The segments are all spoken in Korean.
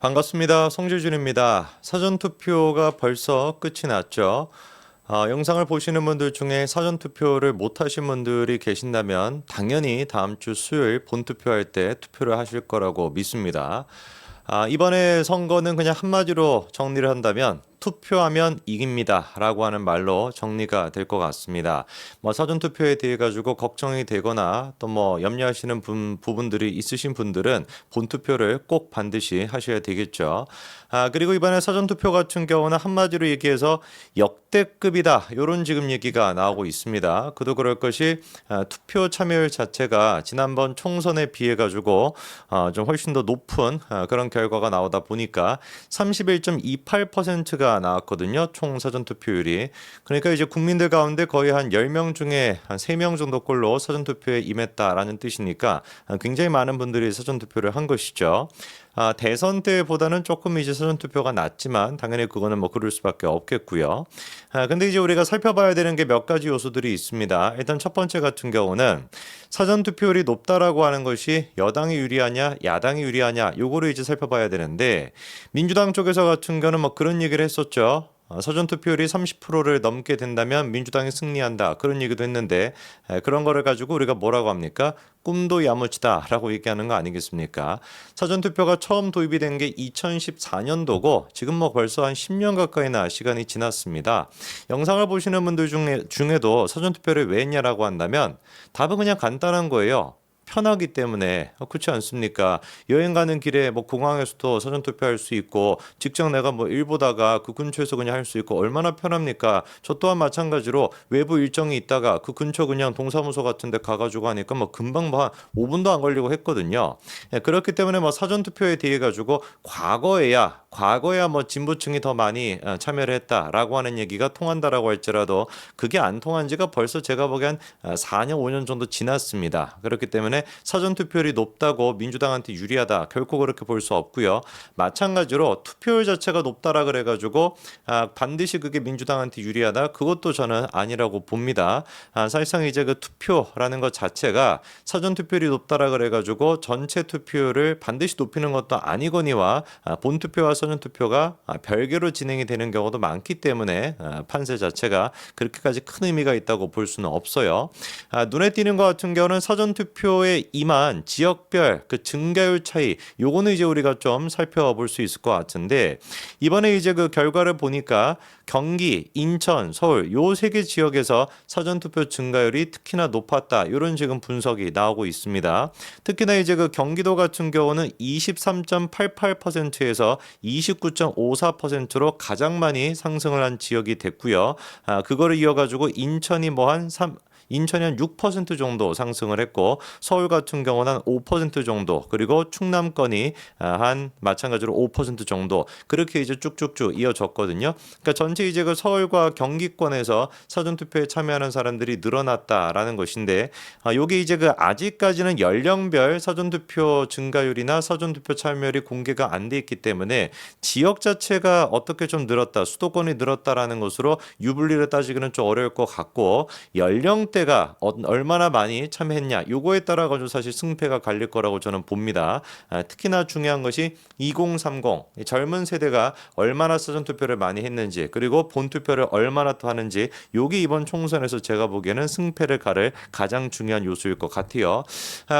반갑습니다. 송재준입니다. 사전투표가 벌써 끝이 났죠. 영상을 보시는 분들 중에 사전투표를 못하신 분들이 계신다면 당연히 다음 주 수요일 본투표할 때 투표를 하실 거라고 믿습니다. 이번에 선거는 그냥 한마디로 정리를 한다면 투표하면 이깁니다 라고 하는 말로 정리가 될 것 같습니다. 사전투표에 대해 가지고 걱정이 되거나 또 염려하시는 부분들이 있으신 분들은 본투표를 꼭 반드시 하셔야 되겠죠. 그리고 이번에 사전투표 같은 경우는 한마디로 얘기해서 역대급이다 이런 지금 얘기가 나오고 있습니다. 그도 그럴 것이 투표 참여율 자체가 지난번 총선에 비해 가지고 좀 훨씬 더 높은 그런 결과가 나오다 보니까 31.28%가 나왔거든요. 총 사전 투표율이. 그러니까 이제 국민들 가운데 거의 한 10명 중에 한 3명 정도꼴로 사전 투표에 임했다라는 뜻이니까 굉장히 많은 분들이 사전 투표를 한 것이죠. 대선 때보다는 조금 이제 사전 투표가 낮지만 당연히 그거는 그럴 수밖에 없겠고요. 근데 이제 우리가 살펴봐야 되는 게 몇 가지 요소들이 있습니다. 일단 첫 번째 같은 경우는 사전 투표율이 높다라고 하는 것이 여당이 유리하냐, 야당이 유리하냐, 요거를 이제 살펴봐야 되는데 민주당 쪽에서 같은 경우는 그런 얘기를 했었죠. 사전 투표율이 30%를 넘게 된다면 민주당이 승리한다. 그런 얘기도 했는데 그런 거를 가지고 우리가 뭐라고 합니까? 꿈도 야무지다라고 얘기하는 거 아니겠습니까? 사전 투표가 처음 도입이 된 게 2014년도고 지금 벌써 한 10년 가까이나 시간이 지났습니다. 영상을 보시는 분들 중에도 사전 투표를 왜 했냐라고 한다면 답은 그냥 간단한 거예요. 편하기 때문에 그렇지 않습니까? 여행 가는 길에 공항에서도 사전 투표할 수 있고 직장 내가 일 보다가 그 근처에서 그냥 할 수 있고 얼마나 편합니까? 저 또한 마찬가지로 외부 일정이 있다가 그 근처 그냥 동사무소 같은 데 가가지고 하니까 금방 한 5분도 안 걸리고 했거든요. 그렇기 때문에 사전 투표에 대해 가지고 과거에야 진보층이 더 많이 참여를 했다라고 하는 얘기가 통한다라고 할지라도 그게 안 통한 지가 벌써 제가 보기엔 4년 5년 정도 지났습니다. 그렇기 때문에 사전 투표율이 높다고 민주당한테 유리하다 결코 그렇게 볼 수 없고요. 마찬가지로 투표율 자체가 높다라 그래가지고 반드시 그게 민주당한테 유리하다 그것도 저는 아니라고 봅니다. 사실상 이제 그 투표라는 것 자체가 사전 투표율이 높다라 그래가지고 전체 투표율을 반드시 높이는 것도 아니거니와 본 투표와 사전 투표가 별개로 진행이 되는 경우도 많기 때문에 판세 자체가 그렇게까지 큰 의미가 있다고 볼 수는 없어요. 눈에 띄는 것 같은 경우는 사전 투표에 임한 지역별 그 증가율 차이 요거는 이제 우리가 좀 살펴볼 수 있을 것 같은데 이번에 이제 그 결과를 보니까 경기, 인천, 서울 요 세 개 지역에서 사전 투표 증가율이 특히나 높았다. 이런 지금 분석이 나오고 있습니다. 특히나 이제 그 경기도 같은 경우는 23.88%에서 29.54%로 가장 많이 상승을 한 지역이 됐고요. 그거를 이어가지고 인천이 인천이 한 6% 정도 상승을 했고 서울 같은 경우는 한 5% 정도 그리고 충남권이 한 마찬가지로 5% 정도 그렇게 이제 쭉쭉쭉 이어졌거든요. 그러니까 전체 이제 그 서울과 경기권에서 사전투표에 참여하는 사람들이 늘어났다라는 것인데 요게 이제 그 아직까지는 연령별 사전투표 증가율이나 사전투표 참여율이 공개가 안 돼 있기 때문에 지역 자체가 어떻게 좀 늘었다 수도권이 늘었다라는 것으로 유불리를 따지기는 좀 어려울 것 같고 연령대가 얼마나 많이 참여했냐 요거에 따라 가지고 사실 승패가 갈릴 거라고 저는 봅니다. 특히나 중요한 것이 2030 젊은 세대가 얼마나 사전투표를 많이 했는지 그리고 본투표를 얼마나 또 하는지 요게 이번 총선에서 제가 보기에는 승패를 가를 가장 중요한 요소일 것 같아요.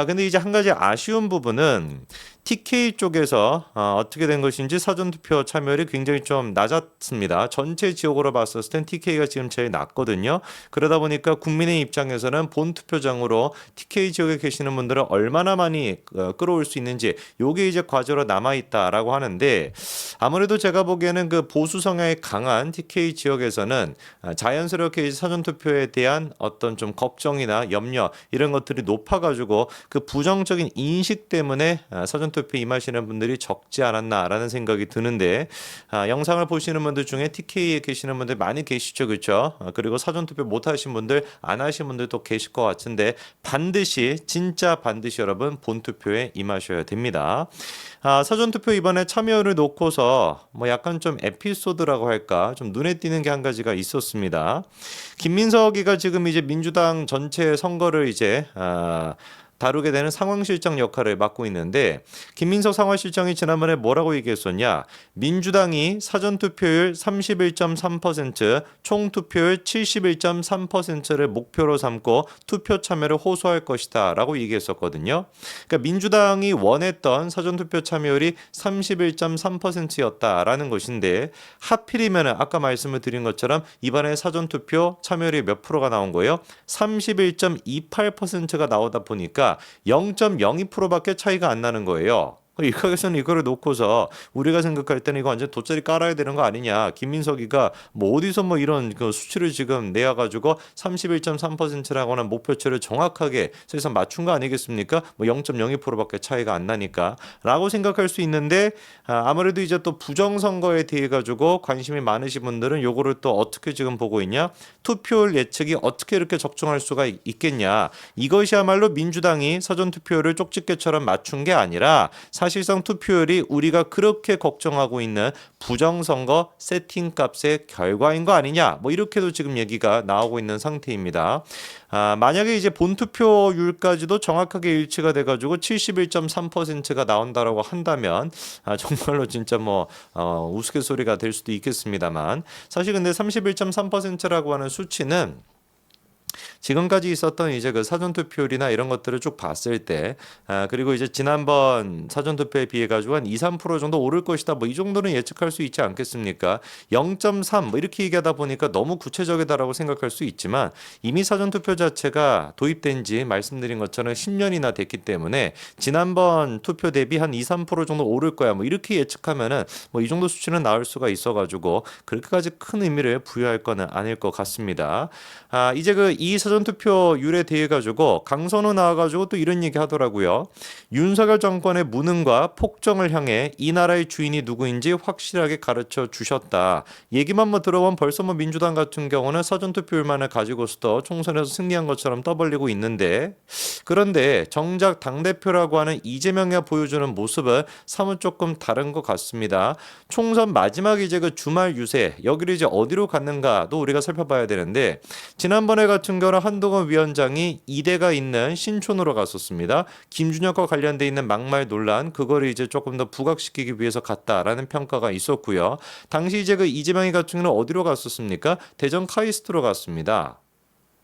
근데 이제 한 가지 아쉬운 부분은 TK 쪽에서 어떻게 된 것인지 사전투표 참여율이 굉장히 좀 낮았습니다. 전체 지역으로 봤을 땐 TK가 지금 제일 낮거든요. 그러다 보니까 국민의 입장에서는 본투표장으로 TK 지역에 계시는 분들은 얼마나 많이 끌어올 수 있는지 요게 이제 과제로 남아있다라고 하는데 아무래도 제가 보기에는 그 보수 성향이 강한 TK 지역에서는 자연스럽게 이제 사전투표에 대한 어떤 좀 걱정이나 염려 이런 것들이 높아가지고 그 부정적인 인식 때문에 사전투표에 임하시는 분들이 적지 않았나라는 생각이 드는데 영상을 보시는 분들 중에 TK에 계시는 분들 많이 계시죠, 그렇죠? 그리고 사전투표 못 하신 분들, 안 하신 분들도 계실 것 같은데 반드시 진짜 반드시 여러분 본투표에 임하셔야 됩니다. 사전투표 이번에 참여율을 놓고서 약간 좀 에피소드라고 할까 좀 눈에 띄는 게 한 가지가 있었습니다. 김민석이가 지금 이제 민주당 전체 선거를 이제 다루게 되는 상황실장 역할을 맡고 있는데 김민석 상황실장이 지난번에 뭐라고 얘기했었냐? 민주당이 사전투표율 31.3%, 총투표율 71.3%를 목표로 삼고 투표 참여를 호소할 것이다 라고 얘기했었거든요. 그러니까 민주당이 원했던 사전투표 참여율이 31.3%였다라는 것인데 하필이면 아까 말씀을 드린 것처럼 이번에 사전투표 참여율이 몇 프로가 나온 거예요? 31.28%가 나오다 보니까 0.02%밖에 차이가 안 나는 거예요. 이거에서는 이거를 놓고서 우리가 생각할 때는 이거 완전 돗자리 깔아야 되는 거 아니냐. 김민석이가 뭐 어디서 뭐 이런 그 수치를 지금 내어가지고 31.3%라고 하는 목표치를 정확하게 세상 맞춘 거 아니겠습니까? 뭐 0.02%밖에 차이가 안 나니까 라고 생각할 수 있는데 아무래도 이제 또 부정선거에 대해 가지고 관심이 많으신 분들은 요거를 또 어떻게 지금 보고 있냐. 투표율 예측이 어떻게 이렇게 적중할 수가 있겠냐. 이것이야말로 민주당이 사전투표율을 쪽집게처럼 맞춘 게 아니라 사실상 투표율이 우리가 그렇게 걱정하고 있는 부정선거 세팅값의 결과인 거 아니냐 뭐 이렇게도 지금 얘기가 나오고 있는 상태입니다. 만약에 이제 본투표율까지도 정확하게 일치가 돼가지고 71.3%가 나온다라고 한다면 정말로 진짜 뭐 우스갯소리가 될 수도 있겠습니다만 사실 근데 31.3%라고 하는 수치는 지금까지 있었던 이제 그 사전투표율이나 이런 것들을 쭉 봤을 때 그리고 이제 지난번 사전투표에 비해 가지고 한 2, 3% 정도 오를 것이다. 뭐 이 정도는 예측할 수 있지 않겠습니까? 0.3 뭐 이렇게 얘기하다 보니까 너무 구체적이다라고 생각할 수 있지만 이미 사전투표 자체가 도입된 지 말씀드린 것처럼 10년이나 됐기 때문에 지난번 투표 대비 한 2, 3% 정도 오를 거야. 뭐 이렇게 예측하면은 뭐 이 정도 수치는 나올 수가 있어 가지고 그렇게까지 큰 의미를 부여할 거는 아닐 것 같습니다. 이제 그 이 사전투표율에 대해 가지고 강선우 나와가지고 또 이런 얘기 하더라고요. 윤석열 정권의 무능과 폭정을 향해 이 나라의 주인이 누구인지 확실하게 가르쳐 주셨다. 얘기만 뭐 들어보면 벌써 뭐 민주당 같은 경우는 사전투표율만을 가지고서도 총선에서 승리한 것처럼 떠벌리고 있는데 그런데 정작 당대표라고 하는 이재명이 보여주는 모습은 사뭇 조금 다른 것 같습니다. 총선 마지막 이제 그 주말 유세 여기를 이제 어디로 갔는가도 우리가 살펴봐야 되는데 지난번에 같은 경우는 한동훈 위원장이 이대가 있는 신촌으로 갔었습니다. 김준혁과 관련돼 있는 막말 논란 그거를 이제 조금 더 부각시키기 위해서 갔다라는 평가가 있었고요. 당시 이제 그 이재명이 같은 경우는 어디로 갔었습니까? 대전 카이스트로 갔습니다.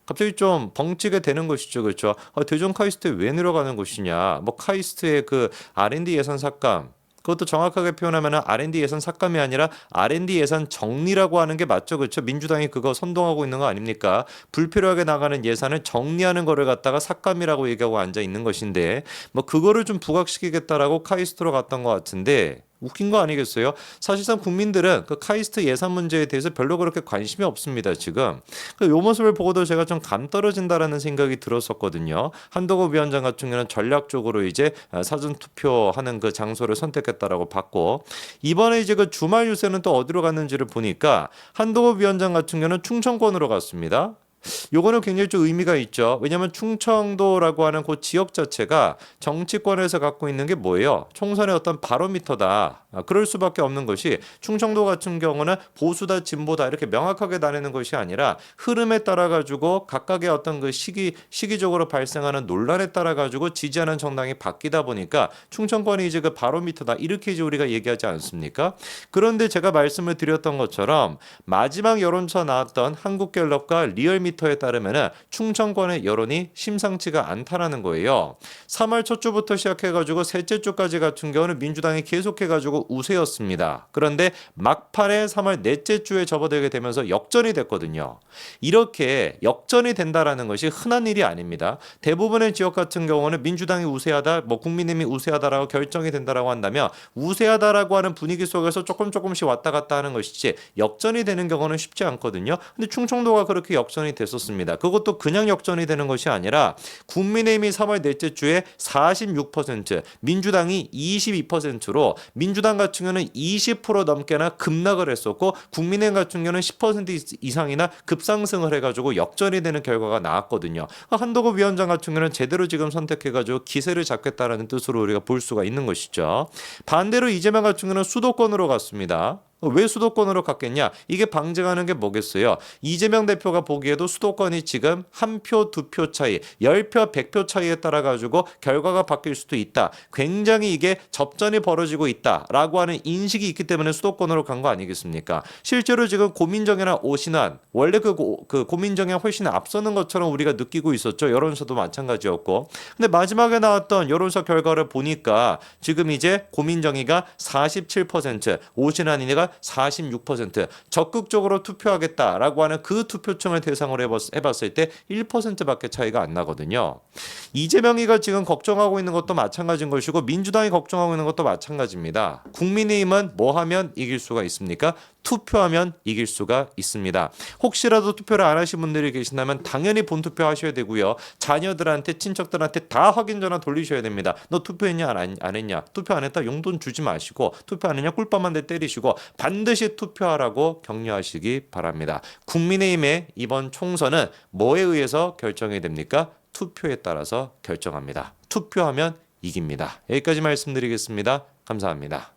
갑자기 좀 벙찌게 되는 것이죠, 그렇죠? 대전 카이스트에 왜 내려가는 것이냐? 뭐 카이스트의 그 R&D 예산 삭감. 그것도 정확하게 표현하면 R&D 예산 삭감이 아니라 R&D 예산 정리라고 하는 게 맞죠, 그렇죠? 민주당이 그거 선동하고 있는 거 아닙니까? 불필요하게 나가는 예산을 정리하는 거를 갖다가 삭감이라고 얘기하고 앉아 있는 것인데 뭐 그거를 좀 부각시키겠다라고 카이스트로 갔던 것 같은데. 웃긴 거 아니겠어요? 사실상 국민들은 그 카이스트 예산 문제에 대해서 별로 그렇게 관심이 없습니다, 지금. 요 모습을 보고도 제가 좀 감 떨어진다라는 생각이 들었었거든요. 한동훈 위원장 같은 경우는 전략적으로 이제 사전 투표하는 그 장소를 선택했다라고 봤고 이번에 이제 그 주말 유세는 또 어디로 갔는지를 보니까 한동훈 위원장 같은 경우는 충청권으로 갔습니다. 요거는 굉장히 좀 의미가 있죠. 왜냐하면 충청도라고 하는 그 지역 자체가 정치권에서 갖고 있는 게 뭐예요? 총선의 어떤 바로미터다. 그럴 수밖에 없는 것이 충청도 같은 경우는 보수다 진보다 이렇게 명확하게 나뉘는 것이 아니라 흐름에 따라 가지고 각각의 어떤 그 시기적으로 발생하는 논란에 따라 가지고 지지하는 정당이 바뀌다 보니까 충청권이 이제 그 바로미터다 이렇게 이제 우리가 얘기하지 않습니까? 그런데 제가 말씀을 드렸던 것처럼 마지막 여론조사 나왔던 한국갤럽과 리얼미터에 따르면은 충청권의 여론이 심상치가 않다라는 거예요. 3월 첫 주부터 시작해가지고 셋째 주까지 같은 경우는 민주당이 계속해가지고 우세였습니다. 그런데 막판에 3월 넷째 주에 접어들게 되면서 역전이 됐거든요. 이렇게 역전이 된다라는 것이 흔한 일이 아닙니다. 대부분의 지역 같은 경우는 민주당이 우세하다, 뭐 국민의힘이 우세하다라고 결정이 된다라고 한다면 우세하다라고 하는 분위기 속에서 조금씩 왔다 갔다 하는 것이지 역전이 되는 경우는 쉽지 않거든요. 근데 충청도가 그렇게 역전이 됐었습니다. 그것도 그냥 역전이 되는 것이 아니라 국민의힘이 3월 넷째 주에 46%, 민주당이 22%로 민주당 같은 경우는 20% 넘게나 급락을 했었고 국민의힘 같은 경우는 10% 이상이나 급상승을 해가지고 역전이 되는 결과가 나왔거든요. 한동훈 위원장 같은 경우는 제대로 지금 선택해가지고 기세를 잡겠다라는 뜻으로 우리가 볼 수가 있는 것이죠. 반대로 이재명 같은 경우는 수도권으로 갔습니다. 왜 수도권으로 갔겠냐? 이게 방증하는 게 뭐겠어요? 이재명 대표가 보기에도 수도권이 지금 한 표, 두 표 차이, 10표, 100표 차이에 따라 가지고 결과가 바뀔 수도 있다. 굉장히 이게 접전이 벌어지고 있다라고 하는 인식이 있기 때문에 수도권으로 간 거 아니겠습니까? 실제로 지금 고민정이나 오신환 원래 그 고민정이 훨씬 앞서는 것처럼 우리가 느끼고 있었죠. 여론조사도 마찬가지였고. 근데 마지막에 나왔던 여론조사 결과를 보니까 지금 이제 고민정이가 47%, 오신환이가 46% 적극적으로 투표하겠다라고 하는 그 투표층을 대상으로 해봤을 때 1%밖에 차이가 안 나거든요. 이재명이가 지금 걱정하고 있는 것도 마찬가지인 것이고 민주당이 걱정하고 있는 것도 마찬가지입니다. 국민의힘은 뭐 하면 이길 수가 있습니까? 투표하면 이길 수가 있습니다. 혹시라도 투표를 안 하신 분들이 계신다면 당연히 본투표 하셔야 되고요. 자녀들한테 친척들한테 다 확인 전화 돌리셔야 됩니다. 너 투표했냐 안 했냐? 투표 안 했다 용돈 주지 마시고 투표 안 했냐 꿀밤 한 대 때리시고 반드시 투표하라고 격려하시기 바랍니다. 국민의힘의 이번 총선은 뭐에 의해서 결정이 됩니까? 투표에 따라서 결정합니다. 투표하면 이깁니다. 여기까지 말씀드리겠습니다. 감사합니다.